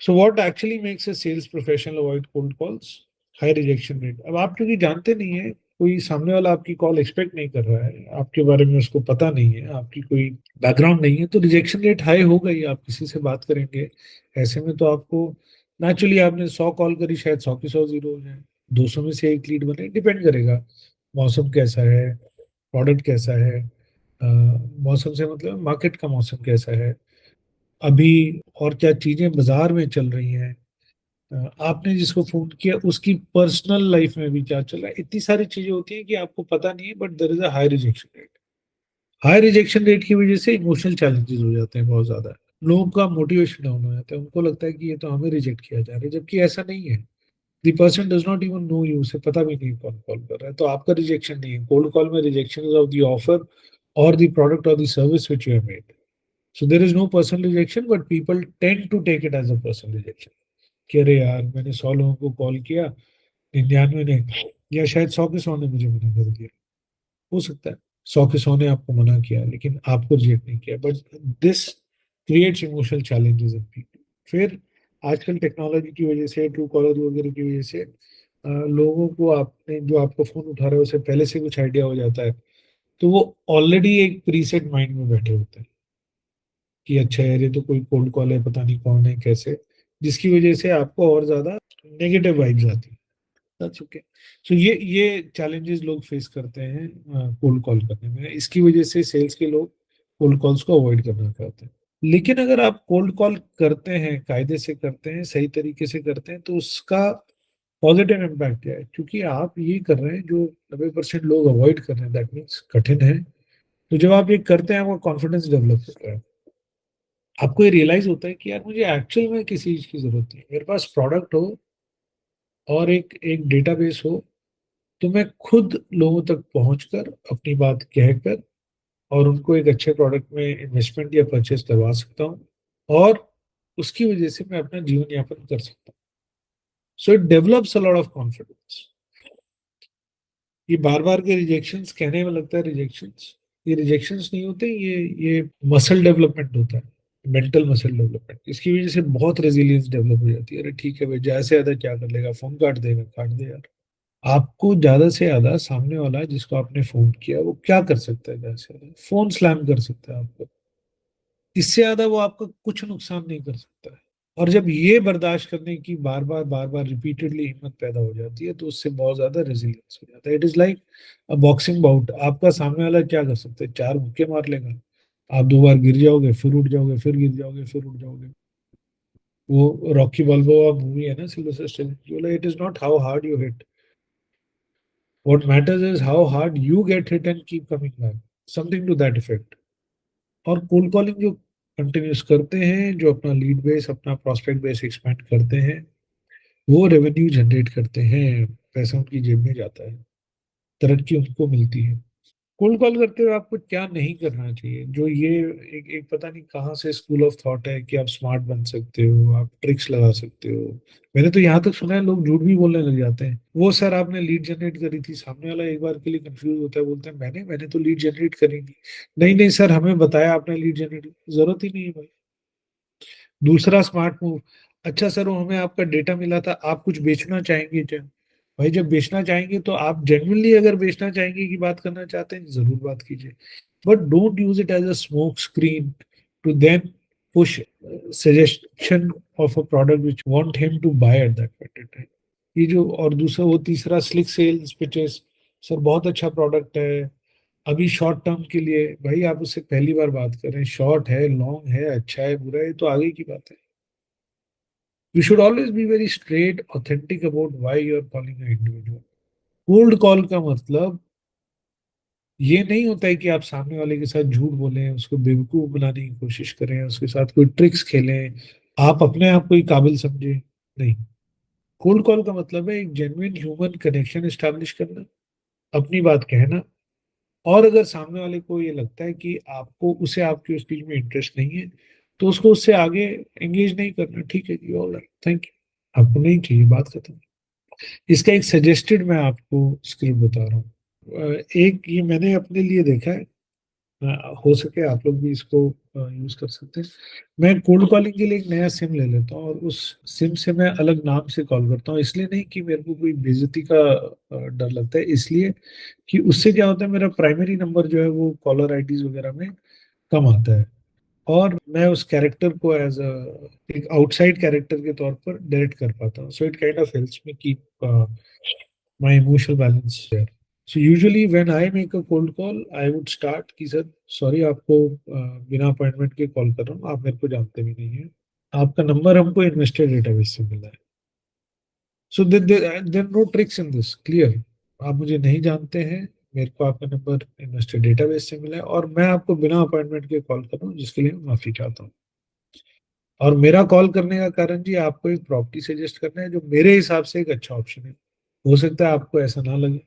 So what actually makes a sales professional avoid cold calls? High rejection rate. अब आप क्योंकि जानते नहीं है, कोई सामने वाला आपकी कॉल एक्सपेक्ट नहीं कर रहा है, आपके बारे में उसको पता नहीं है, आपकी कोई बैकग्राउंड नहीं है, तो रिजेक्शन रेट हाई होगा ही। आप किसी से बात करेंगे ऐसे में तो आपको नेचुरली, आपने 100 कॉल करी, शायद 100 की 100 जीरो हो जाए, 200 में से एक लीड बने, डिपेंड करेगा मौसम कैसा है, प्रोडक्ट कैसा है। मौसम से मतलब मार्केट का मौसम कैसा है अभी, और क्या चीजें बाजार में चल रही हैं। आपने जिसको फोन किया उसकी पर्सनल लाइफ में भी क्या चल रहा है, इतनी सारी चीजें होती हैं कि आपको पता नहीं है, but there is a high rejection rate. High rejection rate की वजह से इमोशनल चैलेंजेस हो जाते हैं बहुत ज्यादा। लोगों का मोटिवेशन डाउन हो जाता है, उनको लगता है कि ये तो हमें रिजेक्ट किया जा रहा है, जबकि ऐसा नहीं है। The person does not even know you, उसे पता भी नहीं कौन कॉल कर रहा है, तो आपका रिजेक्शन नहीं है। कोल्ड कॉल में rejection is of the offer और द प्रोडक्ट और the service which you have made. So there is no personal rejection, but people tend to take it as a personal rejection, कि अरे यार मैंने 100 लोगों को call किया, 99 ने या शायद 100 के 100 ने मुझे मना कर दिया। हो सकता है 100 के 100 ने आपको मना किया लेकिन आपको रिजेक्ट नहीं किया, but this creates emotional challenges in people. फिर आजकल टेक्नोलॉजी की वजह से, ट्रू कॉलर वगैरह की वजह से लोगों को, आपने जो आपका फोन उठा रहा है उसे पहले से कुछ आइडिया हो जाता है, तो वो ऑलरेडी एक प्रीसेट माइंड में बैठे होते हैं कि अच्छा यार ये तो कोई कोल्ड कॉल है, पता नहीं कौन है कैसे, जिसकी वजह से आपको और ज्यादा नेगेटिव वाइब्स आती है। That's okay. सो ये चैलेंजेस लोग फेस करते हैं कोल्ड कॉल करने में, इसकी वजह से सेल्स के लोग कोल्ड कॉल्स को अवॉइड करना चाहते हैं। लेकिन अगर आप कोल्ड कॉल करते हैं, कायदे से करते हैं, सही तरीके से करते हैं, तो उसका पॉजिटिव इम्पैक्ट क्या है? क्योंकि आप ये कर रहे हैं जो 90% लोग अवॉइड कर रहे हैं, दैट मीन्स कठिन है। तो जब आप ये करते हैं, आपका कॉन्फिडेंस डेवलप होता है, आपको ये रियलाइज होता है कि यार मुझे एक्चुअल में किसी चीज की जरूरत नहीं है, मेरे पास प्रोडक्ट हो और एक एक डेटाबेस हो, तो मैं खुद लोगों तक पहुंचकर अपनी बात कहकर और उनको एक अच्छे प्रोडक्ट में इन्वेस्टमेंट या परचेज करवा सकता हूँ, और उसकी वजह से मैं अपना जीवन यापन कर सकता हूँ। So it develops a lot of confidence. ये बार बार के रिजेक्शंस, कहने में लगता है रिजेक्शंस, ये रिजेक्शंस नहीं होते, ये मसल डेवलपमेंट होता है, मेंटल मसल डेवलपमेंट। इसकी वजह से बहुत रेजिलियंस डेवलप हो जाती है। अरे ठीक है भाई, ज्यादा से ज्यादा क्या कर लेगा, फोन काट देगा, काट दे यार। आपको ज्यादा से ज्यादा सामने वाला जिसको आपने फोन किया वो क्या कर सकता है? ज्यादा से ज्यादा फोन स्लैम कर सकता है आपको, इससे ज्यादा वो आपका कुछ नुकसान नहीं कर सकता है। और जब ये बर्दाश्त करने की बार बार रिपीटेडली हिम्मत पैदा हो जाती है, तो उससे बहुत ज्यादा रेजिलियंस हो जाता है। It is like a boxing bout. आपका सामने वाला क्या कर सकता है? 4 मुक्के मार लेगा, आप 2 बार गिर जाओगे, फिर उठ जाओगे, फिर गिर जाओगे, फिर उठ जाओगे। वो रॉकी बाल्बोआ मूवी है ना, Sylvester Stallone, it is not how hard you hit, what matters is how hard you get hit and keep coming back, something to that effect। और कोल्ड कॉलिंग जो कंटिन्यूस करते हैं, जो अपना लीड बेस, अपना prospect base expand करते हैं, वो रेवेन्यू जनरेट करते हैं, पैसा उनकी जेब में जाता है, तरक्की उनको मिलती है। कोल्ड कॉल करते हुए आपको क्या नहीं करना चाहिए? जो ये एक पता नहीं कहाँ से स्कूल ऑफ थॉट है कि आप स्मार्ट बन सकते हो, आप ट्रिक्स लगा सकते हो। मैंने तो यहाँ तक सुना है लोग झूठ भी बोलने लग जाते हैं। वो सर आपने लीड जनरेट करी थी, सामने वाला एक बार के लिए कंफ्यूज होता है, बोलते हैं मैंने मैंने तो लीड जनरेट करी नहीं। नहीं नहीं सर, हमें बताया आपने लीड जनरेट, जरूरत ही नहीं है भाई। दूसरा स्मार्ट मूव, अच्छा सर वो हमें आपका डेटा मिला था, आप कुछ बेचना चाहेंगे क्या? भाई जब बेचना चाहेंगे तो आप जेन्युइनली अगर बेचना चाहेंगे की बात करना चाहते हैं, जरूर बात कीजिए, but don't use it as a smoke screen to then push suggestion of a product which want him to buy at that point in time। ये जो, और दूसरा वो तीसरा स्लिक सेल्स पिचेस, सर बहुत अच्छा प्रोडक्ट है अभी शॉर्ट टर्म के लिए। भाई आप उससे पहली बार बात कर रहे हैं, शॉर्ट है, लॉन्ग है, अच्छा है, बुरा है, तो आगे की बात है। You should always be very straight authentic about why you are calling individual. Cold call का मतलब ये नहीं होता है कि आप सामने वाले के साथ झूठ बोलें, उसको बेवकूफ बनाने की कोशिश करें, उसके साथ कोई ट्रिक्स खेलें, आप अपने आप को ही काबिल समझे। नहीं, कोल्ड कॉल का मतलब है एक जेन्युइन ह्यूमन कनेक्शन एस्टैब्लिश करना, अपनी बात कहना। और अगर सामने वाले को ये लगता है कि आपको उसे आपकी उस चीज में इंटरेस्ट नहीं है, तो उसको उससे आगे एंगेज नहीं करना। ठीक है जी, ऑल राइट, थैंक यू, आपको नहीं चाहिए, बात खत्म। इसका एक सजेस्टेड मैं आपको स्क्रिप्ट बता रहा हूँ। एक ये मैंने अपने लिए देखा है, हो सके आप लोग भी इसको यूज कर सकते हैं। मैं कोल्ड कॉलिंग के लिए एक नया सिम ले लेता हूँ और उस सिम से मैं अलग नाम से कॉल करता हूँ, इसलिए नहीं कि मेरे को कोई बेइज्जती का डर लगता है, इसलिए कि उससे क्या होता है, मेरा प्राइमरी नंबर जो है वो कॉलर आईडीज वगैरह में कम आता है, और मैं उस कैरेक्टर को एज अ एक आउटसाइड कैरेक्टर के तौर पर डायरेक्ट कर पाता हूँ, so it kind of helps me keep my emotional balance there. So usually when I make a cold call I would start कि सर सॉरी, आपको बिना अपॉइंटमेंट के कॉल कर रहा हूँ, आप मेरे को जानते भी नहीं है, आपका नंबर हमको इन्वेस्टेड डेटाबेस से मिला है। So there no tricks in this, clear. आप मुझे नहीं जानते हैं, मेरे को आपका नंबर इन्वेस्टेड डेटाबेस से मिला है, और मैं आपको बिना अपॉइंटमेंट के कॉल कर रहा हूँ, जिसके लिए मैं माफी चाहता हूँ। और मेरा कॉल करने का कारण जी आपको एक प्रॉपर्टी सजेस्ट करना है जो मेरे हिसाब से एक अच्छा ऑप्शन है। हो सकता है आपको ऐसा ना लगे,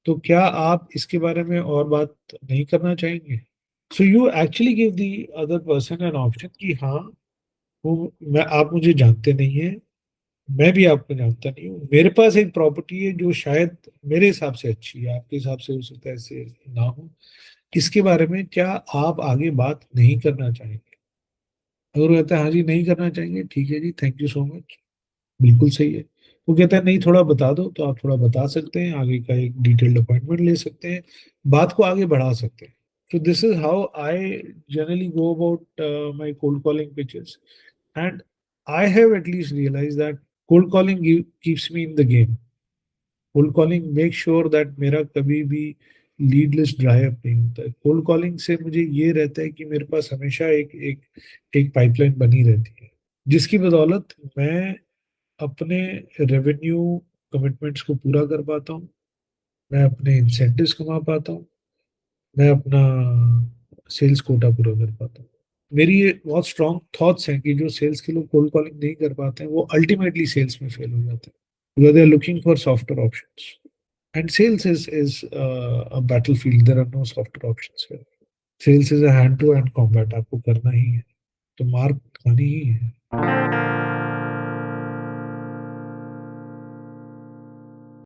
तो क्या आप इसके बारे में और बात नहीं करना चाहेंगे? So you actually give the other person an option कि हाँ, वो मैं, आप मुझे जानते नहीं है, मैं भी आपको जानता नहीं हूँ, मेरे पास एक प्रॉपर्टी है जो शायद मेरे हिसाब से अच्छी है, आपके हिसाब से हो सकता है ऐसे ना हो, इसके बारे में क्या आप आगे बात नहीं करना चाहेंगे? अगर वो कहता है हाँ जी नहीं करना चाहेंगे, ठीक है जी, थैंक यू सो मच, बिल्कुल सही है। वो कहता है नहीं, थोड़ा बता दो, तो आप थोड़ा बता सकते हैं, आगे का एक डिटेल्ड अपॉइंटमेंट ले सकते हैं, बात को आगे बढ़ा सकते हैं। So this is how I generally go about my cold calling pitches, and I have at least realized that cold calling keeps me in the game. Cold calling make sure that मेरा कभी भी lead list dry up नहीं होता है। Cold calling से मुझे ये रहता है कि मेरे पास हमेशा एक एक एक पाइपलाइन बनी रहती है, जिसकी बदौलत मैं अपने रेवेन्यू कमिटमेंट्स को पूरा कर पाता हूँ, मैं अपने इंसेंटिव्स कमा पाता हूँ, मैं अपना सेल्स कोटा पूरा कर पाता हूँ। मेरी ये बहुत स्ट्रॉन्ग थॉट्स हैं कि जो सेल्स के लोग कोल्ड कॉलिंग नहीं कर पाते हैं वो अल्टीमेटली सेल्स में फेल हो जाते हैं, because they are looking for software options, and sales is a battlefield, there are no software options here. Sales is a hand to hand combat, आपको करना ही है, तो मार खानी ही है।